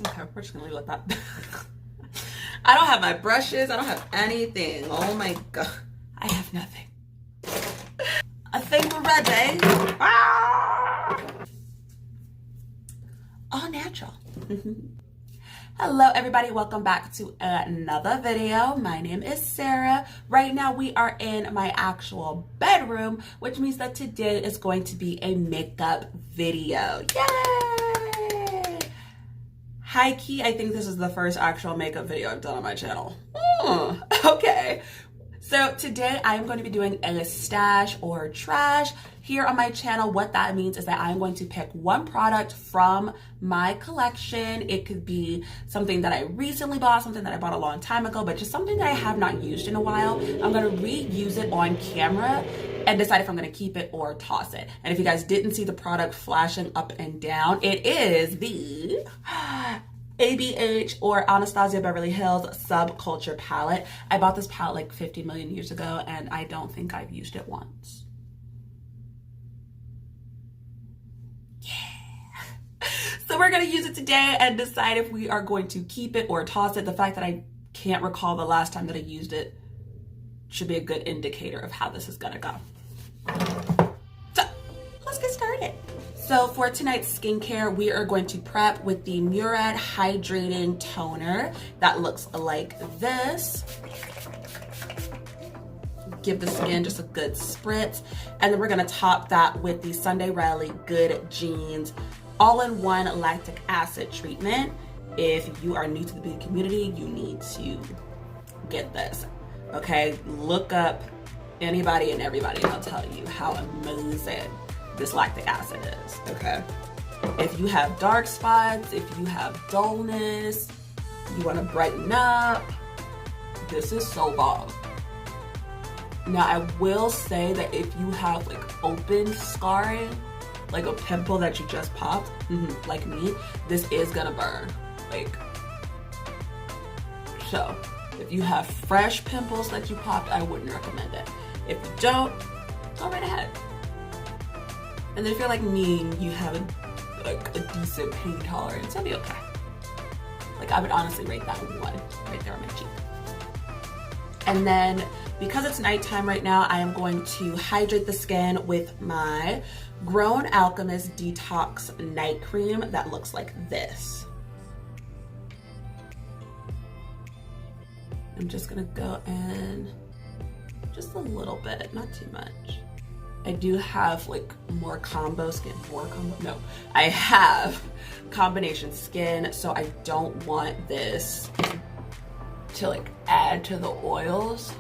Okay, we're just gonna leave it like that. I don't have my brushes. I don't have anything. Oh my God. I have nothing. I think we're ready. Ah! All natural. Hello everybody, welcome back to another video. My name is Sarah. Right now we are in my actual bedroom, which means that today is going to be a makeup video. Yay! High key, I think this is the first actual makeup video I've done on my channel. Okay. So today I am going to be doing a stash or trash here on my channel. What that means is that I'm going to pick one product from my collection. It could be something that I recently bought, something that I bought a long time ago, but just something that I have not used in a while. I'm going to reuse it on camera and decide if I'm going to keep it or toss it. And if you guys didn't see the product flashing up and down, it is the ABH or Anastasia Beverly Hills Subculture Palette. I bought this palette like 50 million years ago and I don't think I've used it once. Yeah. So we're gonna use it today and decide if we are going to keep it or toss it. The fact that I can't recall the last time that I used it should be a good indicator of how this is gonna go. So let's get started. So for tonight's skincare, we are going to prep with the Murad Hydrating Toner that looks like this. Give the skin just a good spritz. And then we're gonna top that with the Sunday Riley Good Genes all-in-one lactic acid treatment. If you are new to the beauty community, you need to get this, okay? Look up anybody and everybody and I'll tell you how amazing this lactic acid is, okay? If you have dark spots, if you have dullness, you want to brighten up, this is so bomb. Now I will say that if you have like open scarring, like a pimple that you just popped, like me, this is gonna burn. Like, so if you have fresh pimples that you popped, I wouldn't recommend it. If you don't, go right ahead. And then if you're like me and you have a decent pain tolerance, it'll be okay. Like I would honestly rate that 1 right there on my cheek. And then because it's nighttime right now, I am going to hydrate the skin with my Grown Alchemist Detox Night Cream that looks like this. I'm just gonna go in just a little bit, not too much. I do have like more combo skin, no, I have combination skin, so I don't want this to like add to the oils.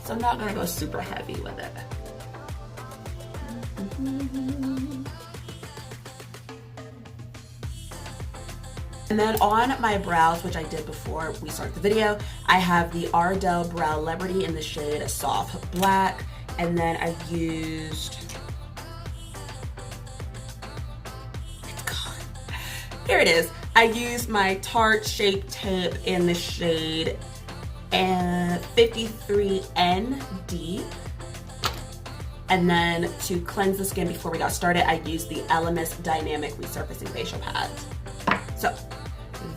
So I'm not gonna go super heavy with it. And then on my brows, which I did before we started the video, I have the Ardell Brow Celebrity in the shade Soft Black. And then I used, it's gone. Here it is. I used my Tarte Shape Tape in the shade 53ND. And then to cleanse the skin before we got started, I used the Elemis Dynamic Resurfacing Facial Pads. So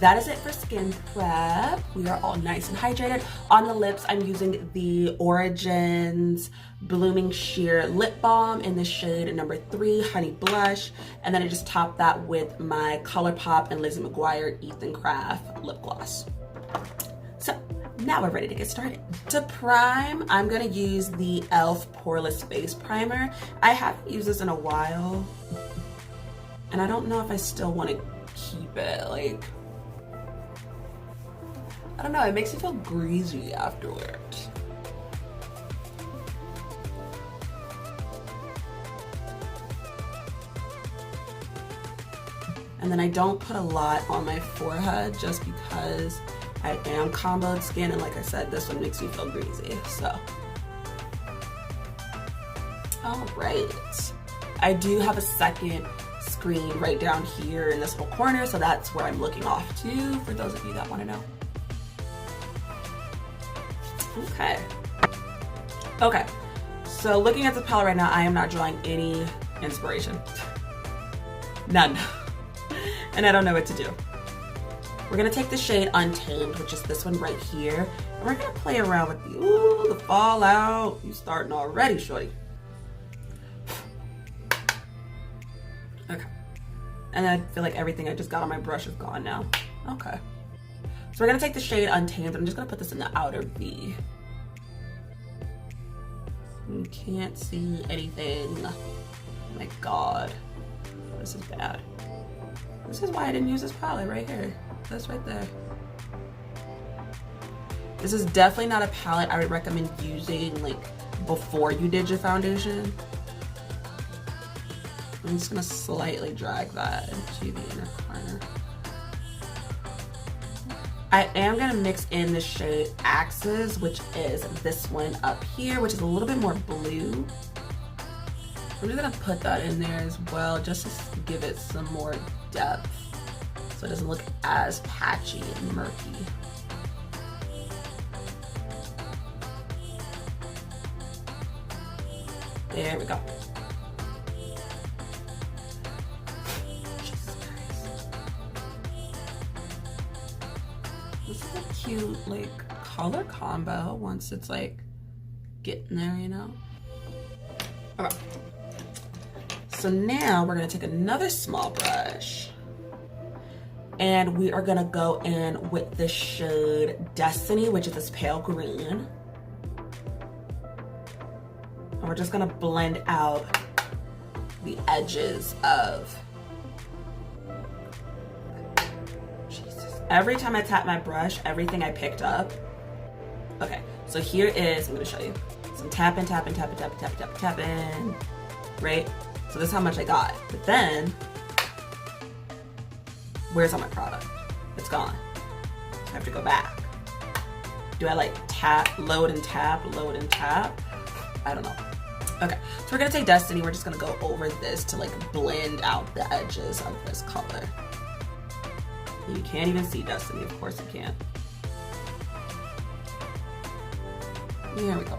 that is it for skin prep. We are all nice and hydrated. On the lips, I'm using the Origins Blooming Sheer Lip Balm in the shade number 3, Honey Blush. And then I just top that with my ColourPop and Lizzie McGuire Ethan Craft Lip Gloss. So now we're ready to get started. To prime, I'm gonna use the e.l.f. Poreless Face Primer. I haven't used this in a while, and I don't know if I still wanna keep it. Like, I don't know, it makes me feel greasy afterwards. And then I don't put a lot on my forehead just because I am comboed skin, and like I said, this one makes me feel greasy, so. All right. I do have a second screen right down here in this little corner, so that's where I'm looking off to, for those of you that wanna know. Okay, so looking at the palette right now, I am not drawing any inspiration. None. and I don't know what to do. We're gonna take the shade Untamed, which is this one right here, and we're gonna play around with the, ooh, the fallout. You starting already, shorty. Okay. And I feel like everything I just got on my brush is gone now. Okay. So we're gonna take the shade Untamed. I'm just gonna put this in the outer V. You can't see anything. Oh my God. This is bad. This is why I didn't use this palette right here. That's right there. This is definitely not a palette I would recommend using like before you did your foundation. I'm just gonna slightly drag that into the inner corner. I am gonna mix in the shade Axes, which is this one up here, which is a little bit more blue. I'm just gonna put that in there as well, just to give it some more depth, so it doesn't look as patchy and murky. There we go. This is a cute like color combo once it's like getting there, you know? Okay. So now we're gonna take another small brush and we are gonna go in with the shade Destiny, which is this pale green. And we're just gonna blend out the edges of, Jesus. Every time I tap my brush, everything I picked up. Okay, so here is, I'm gonna show you. Some tapping, tapping, tapping, tapping, tapping, tapping, tapping, right? So this is how much I got. But then, where's all my product? It's gone. I have to go back. Do I like tap, load and tap, load and tap? I don't know. Okay, so we're gonna take Destiny. We're just gonna go over this to like blend out the edges of this color. You can't even see Destiny, of course you can't. Here we go.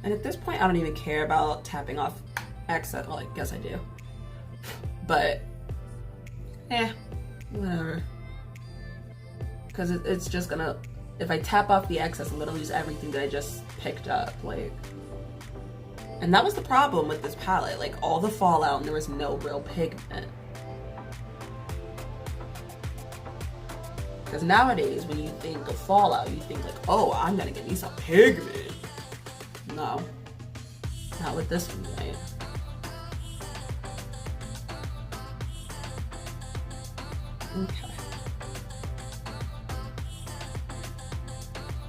And at this point, I don't even care about tapping off excess. Well, I guess I do. But, whatever. Because it's just gonna, if I tap off the excess, I'm gonna lose everything that I just picked up. Like, and that was the problem with this palette. Like, all the fallout and there was no real pigment. Because nowadays, when you think of fallout, you think like, oh, I'm gonna get me some pigment. No, not with this one, right? Okay.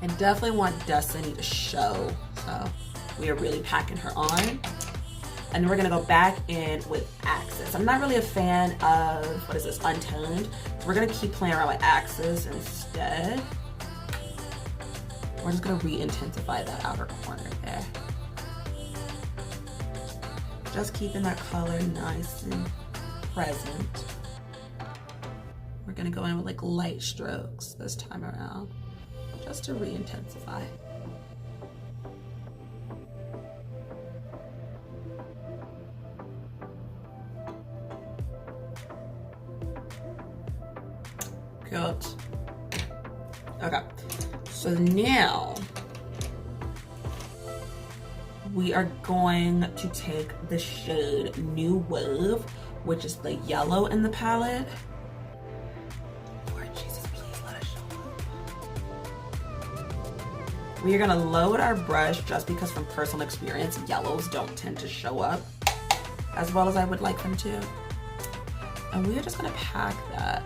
I definitely want Destiny to show, so we are really packing her on. And then we're gonna go back in with Axis. I'm not really a fan of, what is this, Untoned. So we're gonna keep playing around with Axis instead. We're just gonna re-intensify that outer corner there. Just keeping that color nice and present. We're gonna go in with like light strokes this time around, just to re-intensify. Good. Okay. So now we are going to take the shade New Wave, which is the yellow in the palette. Lord Jesus, please let us show up. We are gonna load our brush just because from personal experience, yellows don't tend to show up as well as I would like them to. And we are just gonna pack that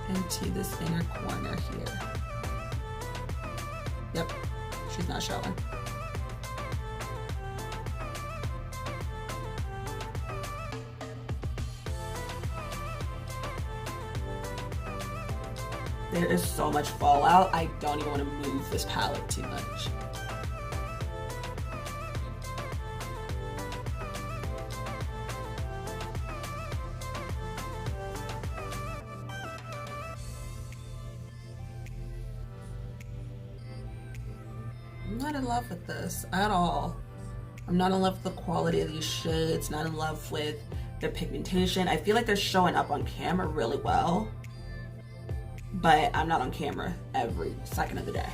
into this inner corner here. Yep, she's not showing. There is so much fallout, I don't even want to move this palette too much. I'm not in love with this at all. I'm not in love with the quality of these shades, not in love with their pigmentation. I feel like they're showing up on camera really well, but I'm not on camera every second of the day.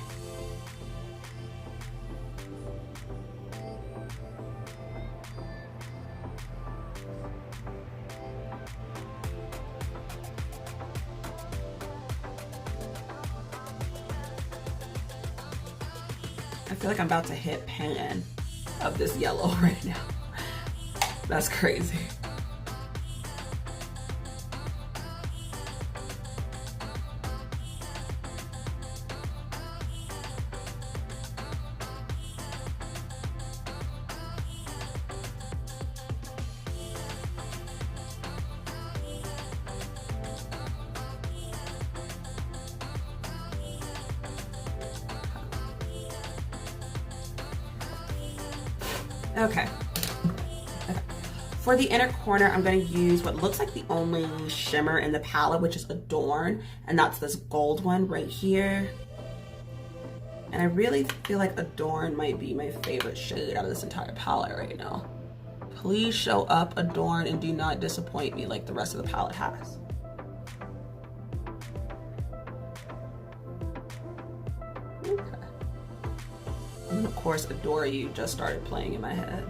I feel like I'm about to hit pan of this yellow right now. That's crazy. Okay. For the inner corner, I'm going to use what looks like the only shimmer in the palette, which is Adorn, and that's this gold one right here. And I really feel like Adorn might be my favorite shade out of this entire palette right now. Please show up, Adorn, and do not disappoint me like the rest of the palette has. Okay. And of course, Adore You just started playing in my head.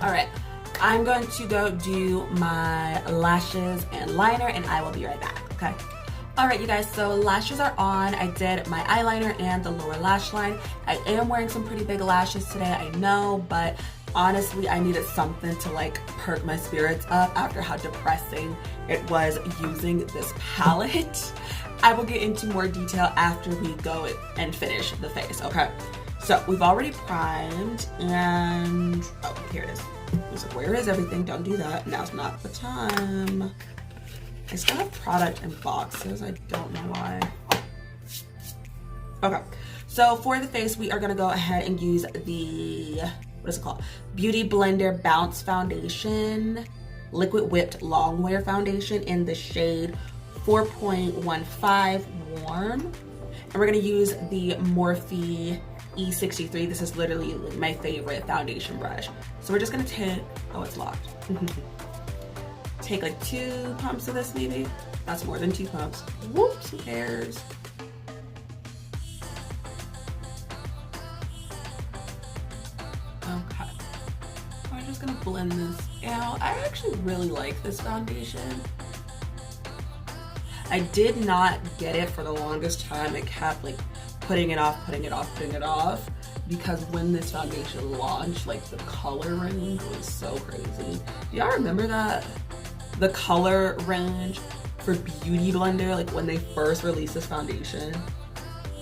All right, I'm going to go do my lashes and liner, and I will be right back, okay? All right, you guys, so lashes are on. I did my eyeliner and the lower lash line. I am wearing some pretty big lashes today, I know, but honestly, I needed something to like perk my spirits up after how depressing it was using this palette. I will get into more detail after we go and finish the face, okay? So we've already primed, and oh, here it is. I was like, where is everything? Don't do that. Now's not the time. I still have product in boxes. I don't know why. Okay, so for the face, we are gonna go ahead and use the, what is it called? Beauty Blender Bounce Foundation, Liquid Whipped Longwear Foundation in the shade 4.15 Warm. And we're gonna use the Morphe E63. This is literally my favorite foundation brush. So we're just gonna take, oh, it's locked. Take like 2 pumps of this maybe. That's more than 2 pumps. Whoops, who cares? Okay. I'm just gonna blend this out. I actually really like this foundation. I did not get it for the longest time. I kept like putting it off, because when this foundation launched, like the color range was so crazy. Do y'all remember that? The color range for Beauty Blender, like when they first released this foundation,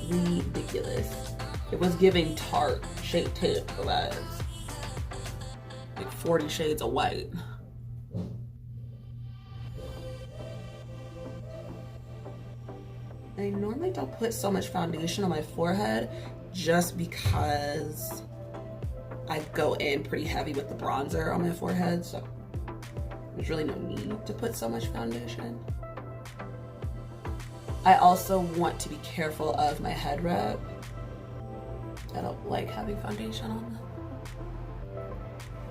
ridiculous. It was giving Tarte Shape Tape vibes. Like 40 shades of white. I normally don't put so much foundation on my forehead just because I go in pretty heavy with the bronzer on my forehead, so there's really no need to put so much foundation. I also want to be careful of my head wrap. I don't like having foundation on them.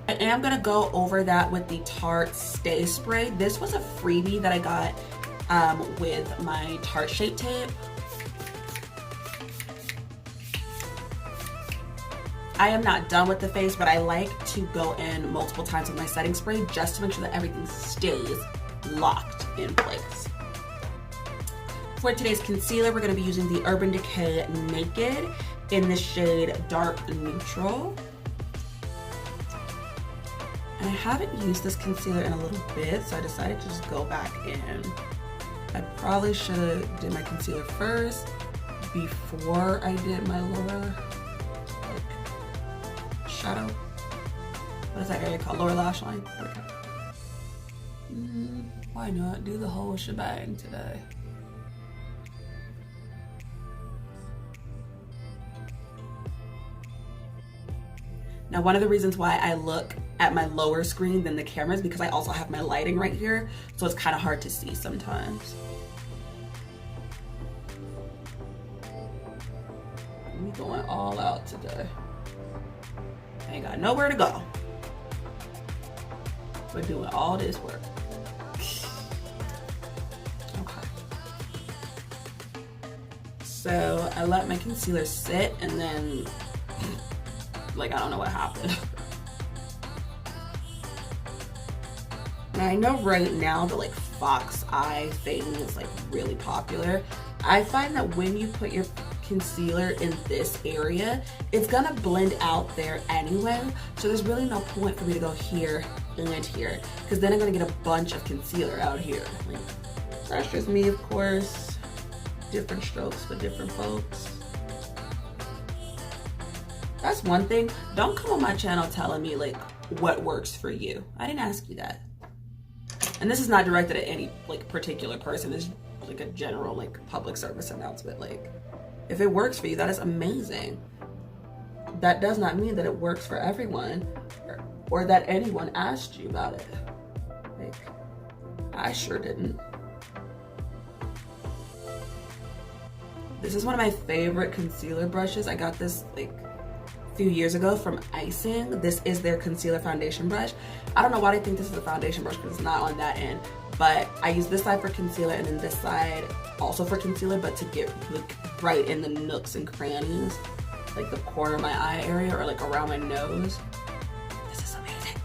I am gonna go over that with the Tarte Stay Spray. This was a freebie that I got with my Tarte Shape Tape. I am not done with the face, but I like to go in multiple times with my setting spray just to make sure that everything stays locked in place. For today's concealer, we're going to be using the Urban Decay Naked in the shade Dark Neutral. And I haven't used this concealer in a little bit, so I decided to just go back in. I probably should have did my concealer first before I did my lower shadow. What is that area called? Lower lash line? Okay. Why not do the whole shebang today? Now, one of the reasons why I look at my lower screen than the camera is because I also have my lighting right here, so it's kind of hard to see sometimes. We going all out today. I ain't got nowhere to go. We're doing all this work. Okay. So I let my concealer sit and then, like, I don't know what happened. Now I know right now the like fox eye thing is like really popular. I find that when you put your concealer in this area, it's gonna blend out there anyway, so there's really no point for me to go here and here, because then I'm gonna get a bunch of concealer out here. Like, that's just me, of course. Different strokes for different folks. That's one thing. Don't come on my channel telling me like what works for you. I didn't ask you that. And this is not directed at any like particular person. It's like a general like public service announcement. Like, if it works for you, that is amazing. That does not mean that it works for everyone or that anyone asked you about it. Like, I sure didn't. This is one of my favorite concealer brushes. I got this like a few years ago from Icing. This is their concealer foundation brush. I don't know why they think this is a foundation brush because it's not on that end. But I use this side for concealer and then this side also for concealer, but to get like right in the nooks and crannies, like the corner of my eye area or like around my nose. This is amazing.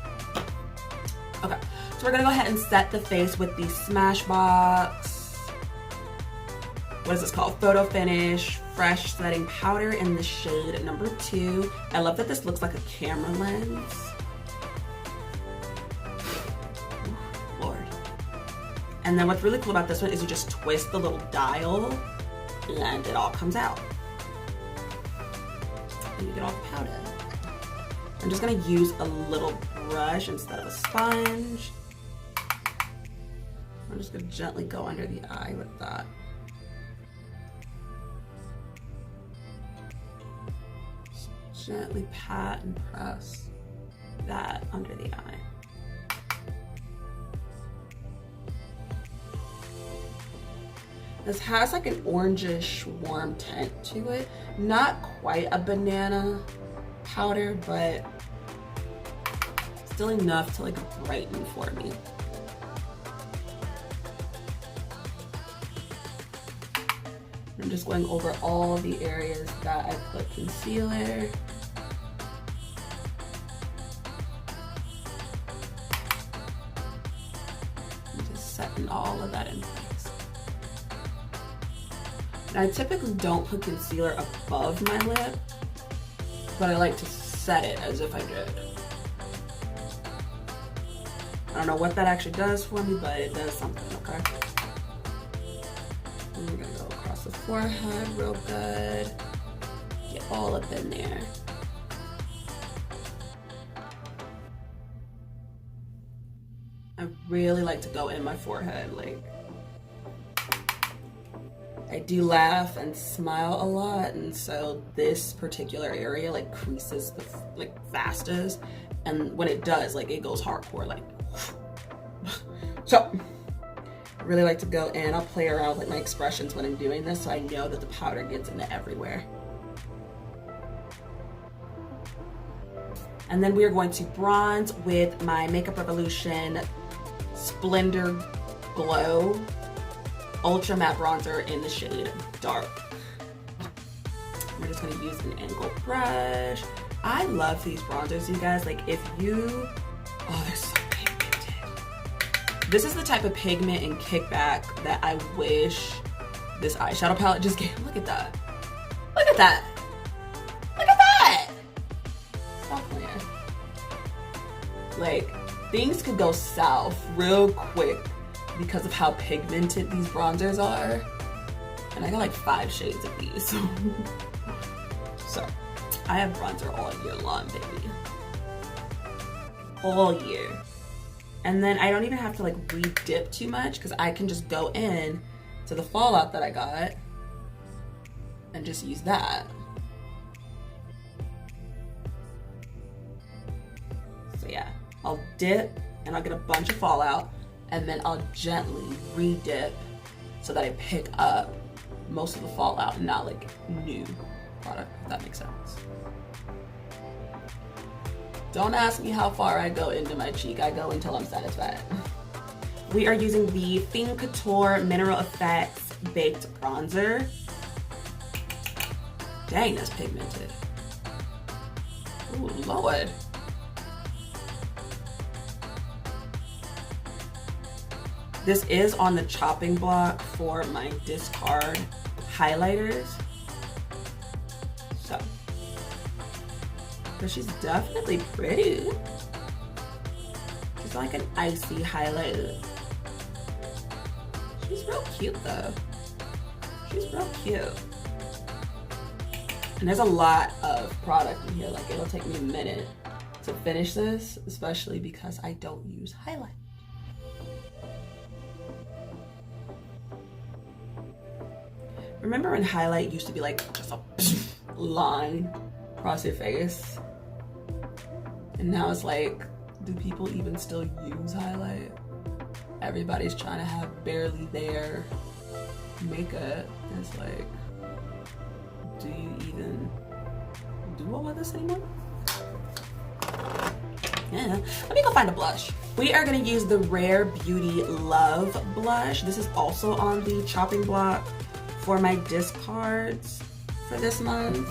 Okay, so we're gonna go ahead and set the face with the Smashbox, what is this called? Photo Finish Fresh Setting Powder in the shade number 2. I love that this looks like a camera lens. And then what's really cool about this one is you just twist the little dial and it all comes out. And you get all the powder. I'm just gonna use a little brush instead of a sponge. I'm just gonna gently go under the eye with that. Just gently pat and press that under the eye. This has like an orangish warm tint to it. Not quite a banana powder, but still enough to like brighten for me. I'm just going over all the areas that I put concealer. I'm just setting all of that in place. I typically don't put concealer above my lip, but I like to set it as if I did. I don't know what that actually does for me, but it does something, okay? I'm gonna go across the forehead real good. Get all up in there. I really like to go in my forehead, like, I do laugh and smile a lot, and so this particular area like creases the like fastest, and when it does, like, it goes hardcore, like. So I really like to go in. I'll play around with like my expressions when I'm doing this, so I know that the powder gets into everywhere. And then we are going to bronze with my Makeup Revolution Splendor Glow Ultra Matte Bronzer in the shade Dark. We're just gonna use an angled brush. I love these bronzers, you guys. Like, if you, oh, they're so pigmented. This is the type of pigment and kickback that I wish this eyeshadow palette just gave. Look at that. Look at that. Look at that. Stop playing. Like, things could go south real quick because of how pigmented these bronzers are. And I got like 5 shades of these. So I have bronzer all year long, baby. All year. And then I don't even have to like re-dip too much because I can just go in to the fallout that I got and just use that. I'll dip and I'll get a bunch of fallout, and then I'll gently re-dip so that I pick up most of the fallout and not like new product, if that makes sense. Don't ask me how far I go into my cheek. I go until I'm satisfied. We are using the Fin Couture Mineral Effects Baked Bronzer. Dang, that's pigmented. Ooh, Lord. This is on the chopping block for my discard highlighters. So, but she's definitely pretty. She's like an icy highlighter. She's real cute though. She's real cute. And there's a lot of product in here. Like, it'll take me a minute to finish this, especially because I don't use highlight. Remember when highlight used to be like just a line across your face? And now it's like, do people even still use highlight? Everybody's trying to have barely there makeup. It's like, do you even do all of this anymore? Yeah, let me go find a blush. We are gonna use the Rare Beauty Love blush. This is also on the chopping block for my discards for this month.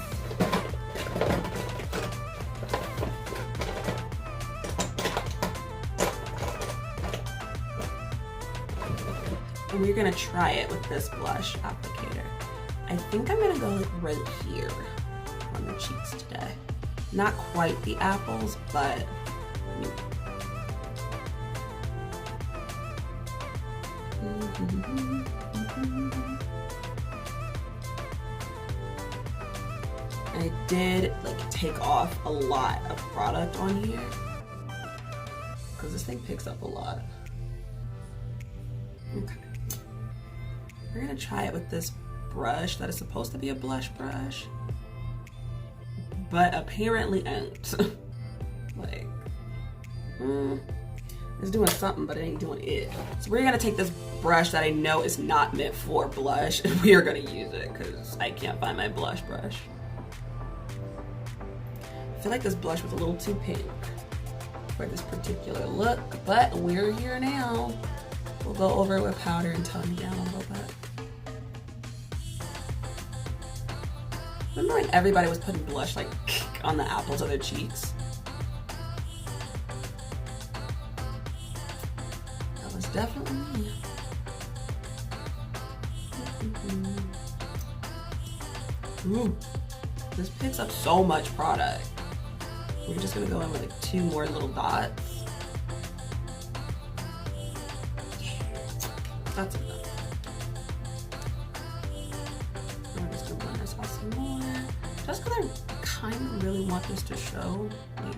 And we're gonna try it with this blush applicator. I think I'm gonna go like right here on the cheeks today. Not quite the apples, but I did like take off a lot of product on here because this thing picks up a lot. Okay. We're gonna try it with this brush that is supposed to be a blush brush, but apparently ain't. Like, it's doing something, but it ain't doing it. So we're gonna take this brush that I know is not meant for blush, and we are gonna use it because I can't find my blush brush. I feel like this blush was a little too pink for this particular look, but we're here now. We'll go over it with powder and tone it down a little bit. Remember when everybody was putting blush like on the apples of their cheeks? That was definitely me. Ooh, this picks up so much product. We're just gonna go in with like 2 more little dots. Yeah, that's enough. I'm just gonna blend this out some more. Just because I kind of really want this to show. Like,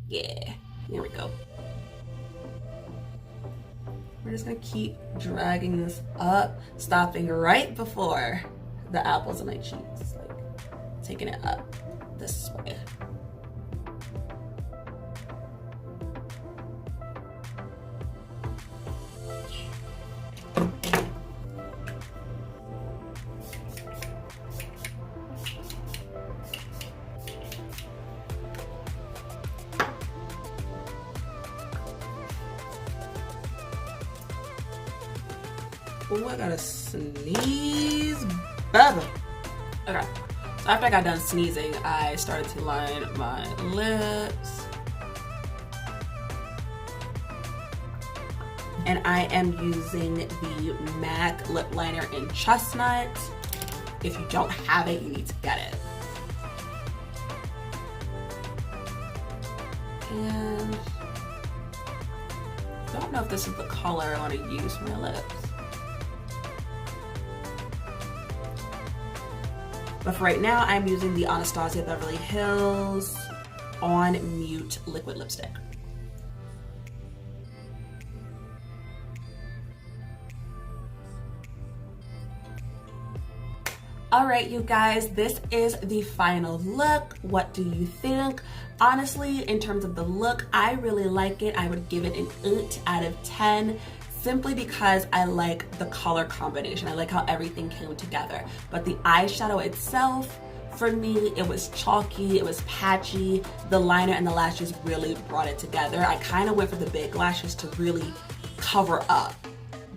yeah, here we go. We're just gonna keep dragging this up, stopping right before the apples of my cheeks. Like, taking it up this way. Oh, I gotta sneeze, baby. Okay, so after I got done sneezing, I started to line my lips. And I am using the MAC lip liner in Chestnut. If you don't have it, you need to get it. And I don't know if this is the color I want to use for my lips. But for right now, I'm using the Anastasia Beverly Hills On Mute Liquid Lipstick. All right, you guys, this is the final look. What do you think? Honestly, in terms of the look, I really like it. I would give it an 8 out of 10. Simply because I like the color combination. I like how everything came together. But the eyeshadow itself, for me, it was chalky, it was patchy. The liner and the lashes really brought it together. I kind of went for the big lashes to really cover up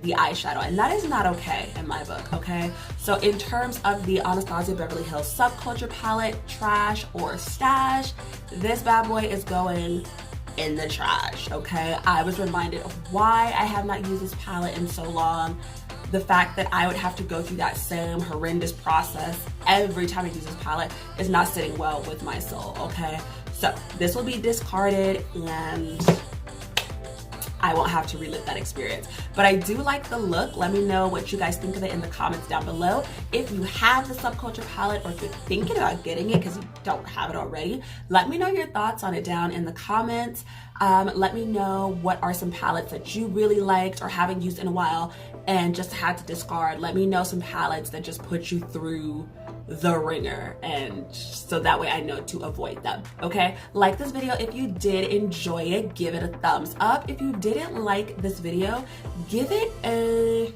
the eyeshadow, and that is not okay in my book, okay? So in terms of the Anastasia Beverly Hills Subculture Palette, trash or stash, this bad boy is going in the trash, okay? I was reminded of why I have not used this palette in so long. The fact that I would have to go through that same horrendous process every time I use this palette is not sitting well with my soul, okay? So this will be discarded and I won't have to relive that experience. But I do like the look. Let me know what you guys think of it in the comments down below. If you have the Subculture palette or if you're thinking about getting it because you don't have it already, let me know your thoughts on it down in the comments. Let me know what are some palettes that you really liked or haven't used in a while and just had to discard. Let me know some palettes that just put you through the ringer, and so that way I know to avoid them, okay? Like this video if you did enjoy it, give it a thumbs up. If you didn't like this video, give it a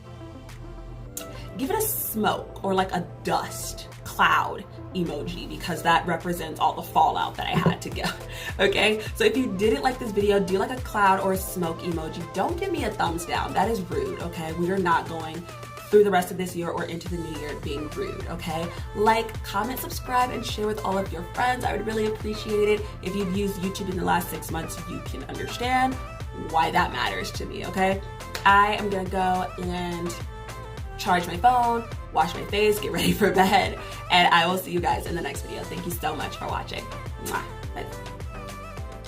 smoke or like a dust cloud emoji, because that represents all the fallout that I had to get, okay? So if you didn't like this video, do like a cloud or a smoke emoji. Don't give me a thumbs down. That is rude, okay? We are not going through the rest of this year or into the new year being rude, okay? Like, comment, subscribe, and share with all of your friends. I would really appreciate it. If you've used YouTube in the last 6 months, you can understand why that matters to me, okay? I am gonna go and charge my phone, wash my face, get ready for bed, and I will see you guys in the next video. Thank you so much for watching. Mwah. Bye.